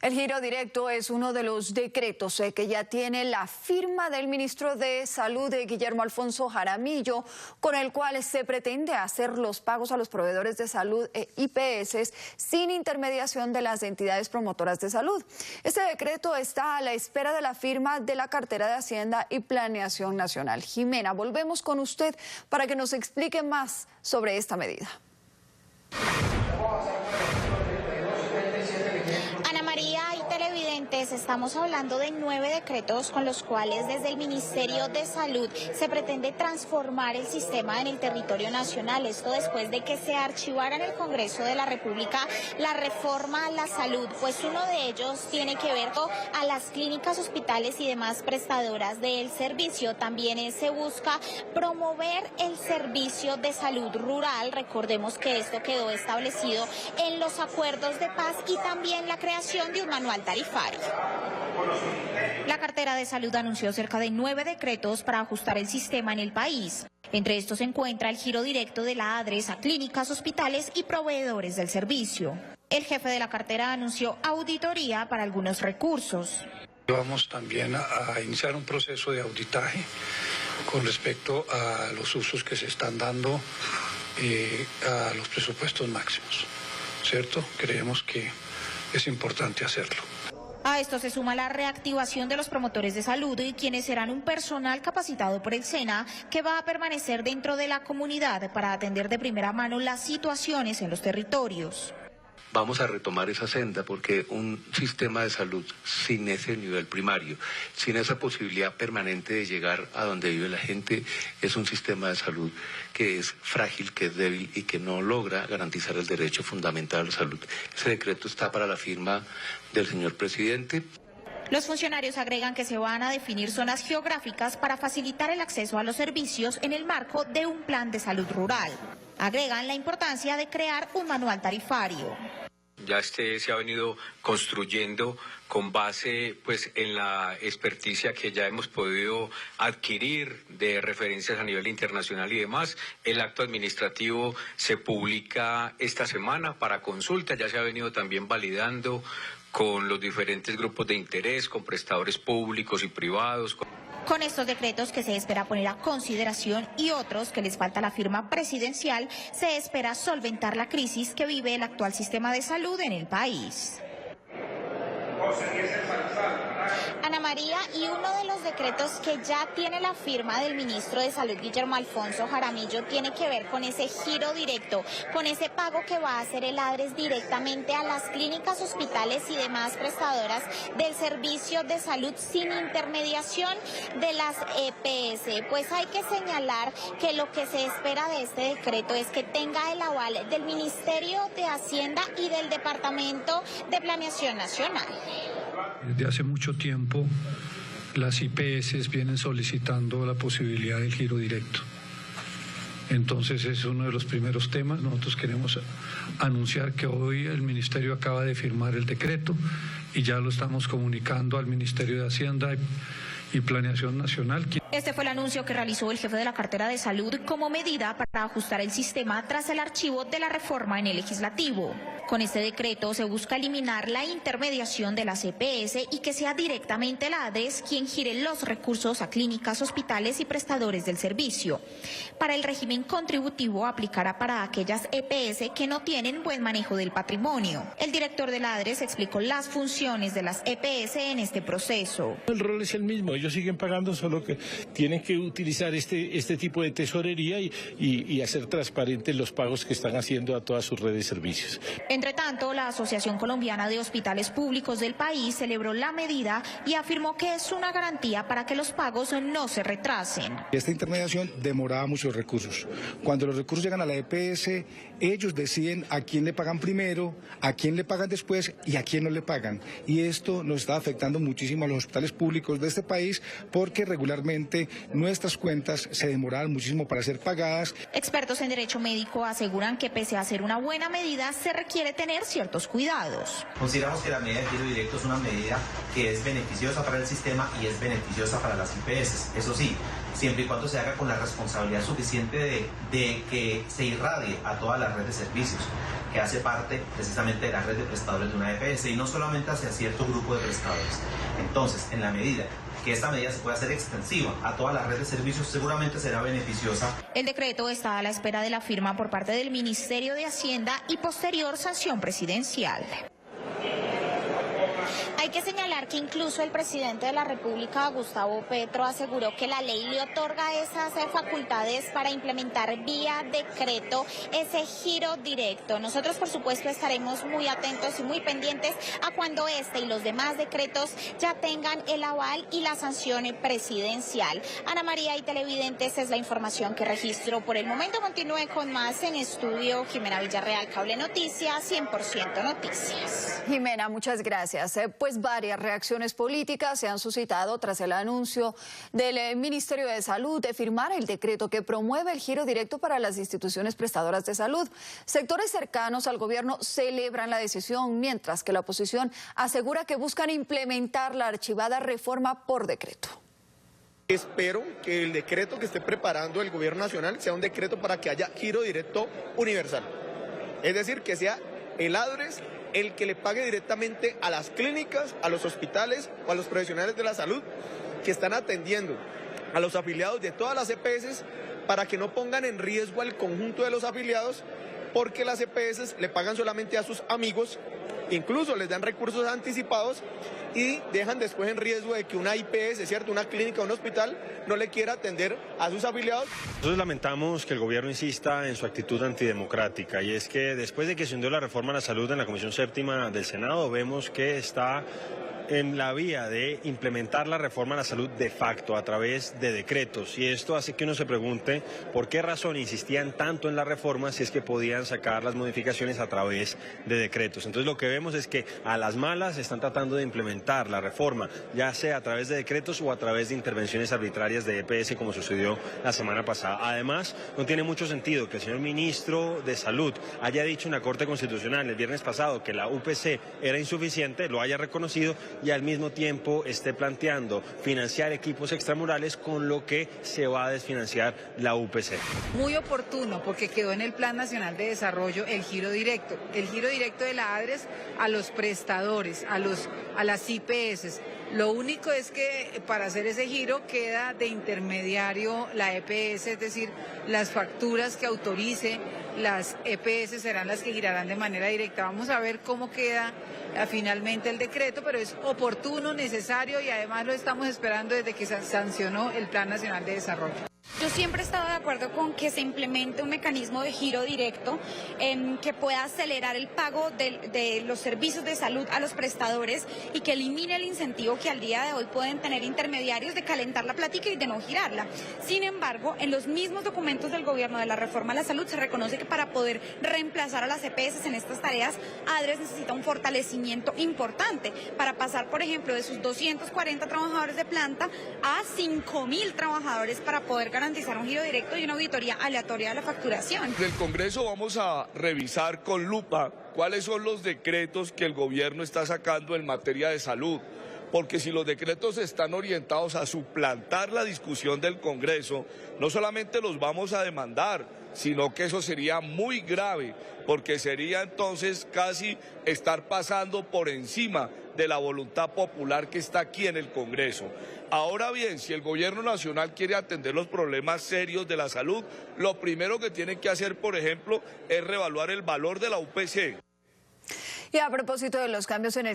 El giro directo es uno de los decretos que ya tiene la firma del ministro de Salud, Guillermo Alfonso Jaramillo, con el cual se pretende hacer los pagos a los proveedores de salud IPS sin intermediación de las entidades promotoras de salud. Este decreto está a la espera de la firma de la cartera de Hacienda y Planeación Nacional. Jimena, volvemos con usted para que nos explique más sobre esta medida. Estamos hablando de 9 decretos con los cuales desde el Ministerio de Salud se pretende transformar el sistema en el territorio nacional. Esto después de que se archivara en el Congreso de la República la reforma a la salud, pues uno de ellos tiene que ver con a las clínicas, hospitales y demás prestadoras del servicio. También se busca promover el servicio de salud rural. Recordemos que esto quedó establecido en los acuerdos de paz y también la creación de un manual tarifario. La cartera de salud anunció cerca de 9 decretos para ajustar el sistema en el país. Entre estos se encuentra el giro directo de la ADRES a clínicas, hospitales y proveedores del servicio. El jefe de la cartera anunció auditoría para algunos recursos. Vamos también a iniciar un proceso de auditaje con respecto a los usos que se están dando a los presupuestos máximos, ¿cierto? Creemos que es importante hacerlo. A esto se suma la reactivación de los promotores de salud, quienes serán un personal capacitado por el SENA que va a permanecer dentro de la comunidad para atender de primera mano las situaciones en los territorios. Vamos a retomar esa senda porque un sistema de salud sin ese nivel primario, sin esa posibilidad permanente de llegar a donde vive la gente, es un sistema de salud que es frágil, que es débil y que no logra garantizar el derecho fundamental a la salud. Ese decreto está para la firma del señor presidente. Los funcionarios agregan que se van a definir zonas geográficas para facilitar el acceso a los servicios en el marco de un plan de salud rural. Agregan la importancia de crear un manual tarifario. Ya se ha venido construyendo con base en la experticia que ya hemos podido adquirir de referencias a nivel internacional y demás. El acto administrativo se publica esta semana para consulta, ya se ha venido también validando con los diferentes grupos de interés, con prestadores públicos y privados. Con estos decretos que se espera poner a consideración y otros que les falta la firma presidencial, se espera solventar la crisis que vive el actual sistema de salud en el país. Ana María, y uno de los decretos que ya tiene la firma del ministro de Salud, Guillermo Alfonso Jaramillo, tiene que ver con ese giro directo, con ese pago que va a hacer el ADRES directamente a las clínicas, hospitales y demás prestadoras del servicio de salud sin intermediación de las EPS. Pues hay que señalar que lo que se espera de este decreto es que tenga el aval del Ministerio de Hacienda y del Departamento de Planeación Nacional. Desde hace mucho tiempo las IPS vienen solicitando la posibilidad del giro directo. Entonces es uno de los primeros temas. Nosotros queremos anunciar que hoy el Ministerio acaba de firmar el decreto y ya lo estamos comunicando al Ministerio de Hacienda y Planeación Nacional. Este fue el anuncio que realizó el jefe de la cartera de salud como medida para ajustar el sistema tras el archivo de la reforma en el legislativo. Con este decreto se busca eliminar la intermediación de las EPS y que sea directamente la ADRES quien gire los recursos a clínicas, hospitales y prestadores del servicio. Para el régimen contributivo aplicará para aquellas EPS que no tienen buen manejo del patrimonio. El director de la ADRES explicó las funciones de las EPS en este proceso. El rol es el mismo, ellos siguen pagando, solo que tienen que utilizar este tipo de tesorería y hacer transparentes los pagos que están haciendo a todas sus redes de servicios. Entre tanto, la Asociación Colombiana de Hospitales Públicos del país celebró la medida y afirmó que es una garantía para que los pagos no se retrasen. Esta intermediación demoraba muchos recursos. Cuando los recursos llegan a la EPS, ellos deciden a quién le pagan primero, a quién le pagan después y a quién no le pagan. Y esto nos está afectando muchísimo a los hospitales públicos de este país porque regularmente nuestras cuentas se demoraban muchísimo para ser pagadas. Expertos en derecho médico aseguran que pese a ser una buena medida, se requiere tener ciertos cuidados. Consideramos que la medida de giro directo es una medida que es beneficiosa para el sistema y es beneficiosa para las IPS. Eso sí, siempre y cuando se haga con la responsabilidad suficiente de que se irradie a toda la red de servicios. que hace parte precisamente de la red de prestadores de una EPS y no solamente hacia cierto grupo de prestadores. Entonces, en la medida que esta medida se pueda hacer extensiva a toda la red de servicios, seguramente será beneficiosa. El decreto está a la espera de la firma por parte del Ministerio de Hacienda y posterior sanción presidencial. Hay que señalar que incluso el presidente de la República, Gustavo Petro, aseguró que la ley le otorga esas facultades para implementar vía decreto ese giro directo. Nosotros, por supuesto, estaremos muy atentos y muy pendientes a cuando este y los demás decretos ya tengan el aval y la sanción presidencial. Ana María y televidentes, es la información que registro por el momento. Continúe con más en estudio. Jimena Villarreal, Cable Noticias, 100% Noticias. Jimena, muchas gracias. Pues varias reacciones políticas se han suscitado tras el anuncio del Ministerio de Salud de firmar el decreto que promueve el giro directo para las instituciones prestadoras de salud. Sectores cercanos al gobierno celebran la decisión, mientras que la oposición asegura que buscan implementar la archivada reforma por decreto. Espero que el decreto que esté preparando el gobierno nacional sea un decreto para que haya giro directo universal. Es decir, que sea el ADRES el que le pague directamente a las clínicas, a los hospitales o a los profesionales de la salud que están atendiendo a los afiliados de todas las EPS, para que no pongan en riesgo al conjunto de los afiliados, porque las EPS le pagan solamente a sus amigos, incluso les dan recursos anticipados y dejan después en riesgo de que una IPS, ¿cierto?, una clínica o un hospital no le quiera atender a sus afiliados. Nosotros lamentamos que el gobierno insista en su actitud antidemocrática, y es que después de que se hundió la reforma a la salud en la Comisión Séptima del Senado, vemos que está en la vía de implementar la reforma a la salud de facto a través de decretos, y esto hace que uno se pregunte por qué razón insistían tanto en la reforma si es que podían sacar las modificaciones a través de decretos. Entonces lo que vemos es que a las malas están tratando de implementar la reforma, ya sea a través de decretos o a través de intervenciones arbitrarias de EPS, como sucedió la semana pasada. Además, no tiene mucho sentido que el señor ministro de Salud haya dicho en la Corte Constitucional el viernes pasado que la UPC era insuficiente, lo haya reconocido, y al mismo tiempo esté planteando financiar equipos extramurales, con lo que se va a desfinanciar la UPC. Muy oportuno, porque quedó en el Plan Nacional de Desarrollo el giro directo de la ADRES a los prestadores, a las IPS. Lo único es que para hacer ese giro queda de intermediario la EPS, es decir, las facturas que autorice las EPS serán las que girarán de manera directa. Vamos a ver cómo queda finalmente el decreto, pero es oportuno, necesario, y además lo estamos esperando desde que se sancionó el Plan Nacional de Desarrollo. Yo siempre he estado de acuerdo con que se implemente un mecanismo de giro directo que pueda acelerar el pago de los servicios de salud a los prestadores y que elimine el incentivo que al día de hoy pueden tener intermediarios de calentar la plática y de no girarla. Sin embargo, en los mismos documentos del gobierno de la reforma a la salud se reconoce que para poder reemplazar a las EPS en estas tareas, ADRES necesita un fortalecimiento importante para pasar, por ejemplo, de sus 240 trabajadores de planta a 5.000 trabajadores para poder garantizar un giro directo y una auditoría aleatoria de la facturación. Del Congreso vamos a revisar con lupa cuáles son los decretos que el gobierno está sacando en materia de salud, porque si los decretos están orientados a suplantar la discusión del Congreso, no solamente los vamos a demandar, sino que eso sería muy grave, porque sería entonces casi estar pasando por encima de la voluntad popular que está aquí en el Congreso. Ahora bien, si el gobierno nacional quiere atender los problemas serios de la salud, lo primero que tiene que hacer, por ejemplo, es reevaluar el valor de la UPC. Y a propósito de los cambios en el